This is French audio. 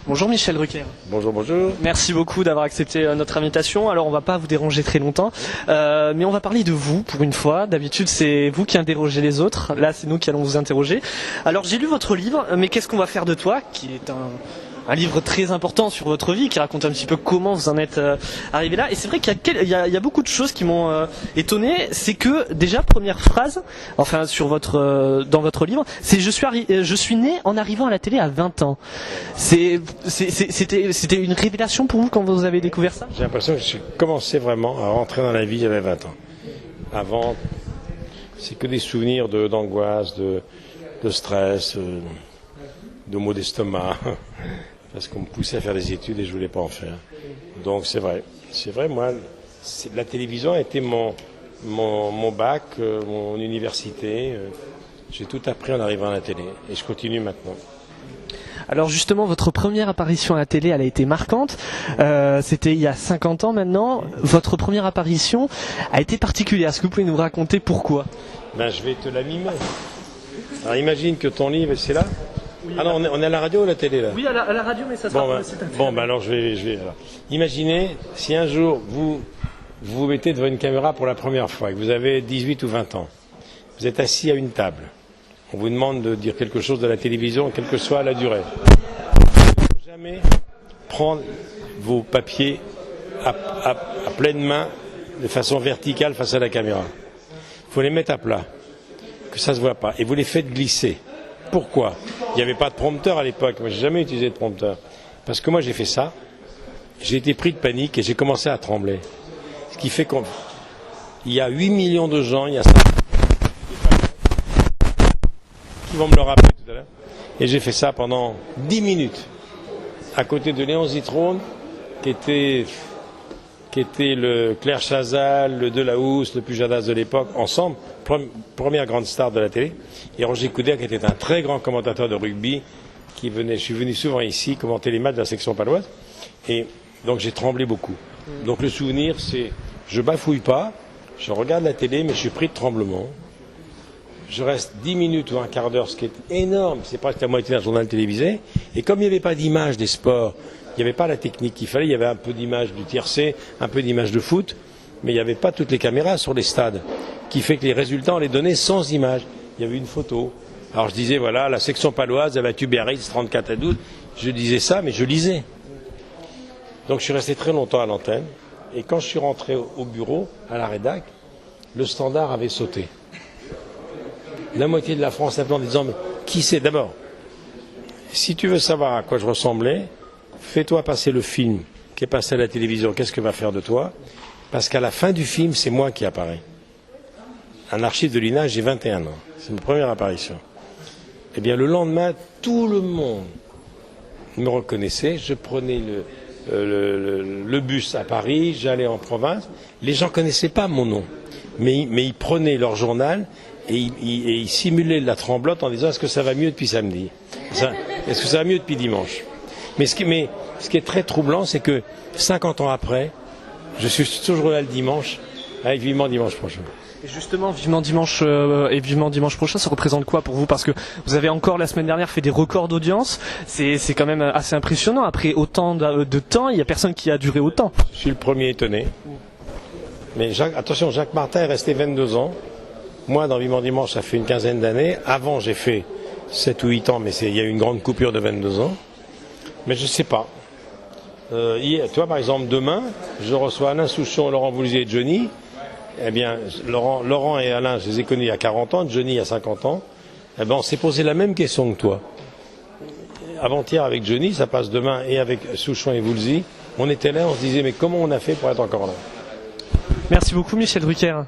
Bonjour Michel Drucker. Bonjour, bonjour. Merci beaucoup d'avoir accepté notre invitation. Alors on va pas vous déranger très longtemps, mais on va parler de vous pour une fois. D'habitude c'est vous qui interrogez les autres. Là c'est nous qui allons vous interroger. Alors j'ai lu votre livre, mais qu'est-ce qu'on va faire de toi, qui est un livre très important sur votre vie, qui raconte un petit peu comment vous en êtes arrivé là. Et c'est vrai qu'il y a beaucoup de choses qui m'ont étonné. C'est que déjà première phrase, enfin sur dans votre livre, c'est je suis né en arrivant à la télé à 20 ans. C'était une révélation pour vous quand vous avez découvert ça? J'ai l'impression que j'ai commencé vraiment à rentrer dans la vie, j'avais 20 ans. Avant, c'est que des souvenirs d'angoisse, de stress, de maux d'estomac, parce qu'on me poussait à faire des études et je voulais pas en faire. Donc c'est vrai, moi, la télévision a été mon bac, mon université. J'ai tout appris en arrivant à la télé et je continue maintenant. Alors justement, votre première apparition à la télé, elle a été marquante. C'était il y a 50 ans maintenant. Votre première apparition a été particulière. Est-ce que vous pouvez nous raconter pourquoi? Je vais te la mimer. Alors imagine que ton livre, c'est là. Oui, ah non, on est à la radio ou à la télé là? Oui, à la radio, mais ça sera alors je vais. Alors. Imaginez si un jour vous mettez devant une caméra pour la première fois et que vous avez 18 ou 20 ans. Vous êtes assis à une table. On vous demande de dire quelque chose de la télévision, quelle que soit la durée. Il ne faut jamais prendre vos papiers à pleine main, de façon verticale face à la caméra. Il faut les mettre à plat, que ça ne se voit pas. Et vous les faites glisser. Pourquoi? Il n'y avait pas de prompteur à l'époque. Moi, j'ai jamais utilisé de prompteur. Parce que moi, j'ai fait ça. J'ai été pris de panique et j'ai commencé à trembler. Ce qui fait qu'il y a 8 millions de gens, il y a 5 qui vont me le rappeler tout à l'heure. Et j'ai fait ça pendant 10 minutes. À côté de Léon Zitrone, qui était le Claire Chazal, le Delahousse, le Pujadas de l'époque, ensemble, première grande star de la télé, et Roger Coudert, qui était un très grand commentateur de rugby, je suis venu souvent ici commenter les matchs de la section paloise, et donc j'ai tremblé beaucoup. Donc le souvenir, c'est, je bafouille pas, je regarde la télé, mais je suis pris de tremblement. Je reste 10 minutes ou un quart d'heure, ce qui est énorme, c'est presque la moitié d'un journal télévisé, et comme il n'y avait pas d'image des sports, il n'y avait pas la technique qu'il fallait, il y avait un peu d'image du tiercé, un peu d'image de foot, mais il n'y avait pas toutes les caméras sur les stades, qui fait que les résultats, on les donnait sans image. Il y avait une photo. Alors je disais, voilà, la section paloise a battu Biarritz 34-12. Je disais ça, mais je lisais. Donc je suis resté très longtemps à l'antenne, et quand je suis rentré au bureau, à la rédac, le standard avait sauté. La moitié de la France appelait en disant, mais qui c'est? D'abord, si tu veux savoir à quoi je ressemblais, fais-toi passer le film qui est passé à la télévision, qu'est-ce que va faire de toi? Parce qu'à la fin du film, c'est moi qui apparais. Un archive de l'INA, j'ai 21 ans. C'est ma première apparition. Eh bien, le lendemain, tout le monde me reconnaissait. Je prenais le bus à Paris, j'allais en province. Les gens ne connaissaient pas mon nom. Mais ils prenaient leur journal et ils simulaient la tremblote en disant, est-ce que ça va mieux depuis samedi? Est-ce que ça va mieux depuis dimanche? Mais ce qui est très troublant, c'est que 50 ans après, je suis toujours là le dimanche, avec vivement dimanche prochain. Et justement, vivement dimanche prochain, ça représente quoi pour vous? Parce que vous avez encore la semaine dernière fait des records d'audience. C'est quand même assez impressionnant. Après autant de temps, il n'y a personne qui a duré autant. Je suis le premier étonné. Mais attention, Jacques Martin est resté 22 ans. Moi, dans Vivement dimanche, ça fait une quinzaine d'années. Avant, j'ai fait 7 ou 8 ans, mais il y a eu une grande coupure de 22 ans. Mais je ne sais pas. Toi, par exemple, demain, je reçois Alain Souchon, Laurent Voulzy et Johnny. Eh bien, Laurent et Alain, je les ai connus il y a 40 ans, Johnny il y a 50 ans. Eh bien, on s'est posé la même question que toi. Avant-hier avec Johnny, ça passe demain, et avec Souchon et Voulzy. On était là, on se disait, mais comment on a fait pour être encore là? Merci beaucoup, Michel Drucker.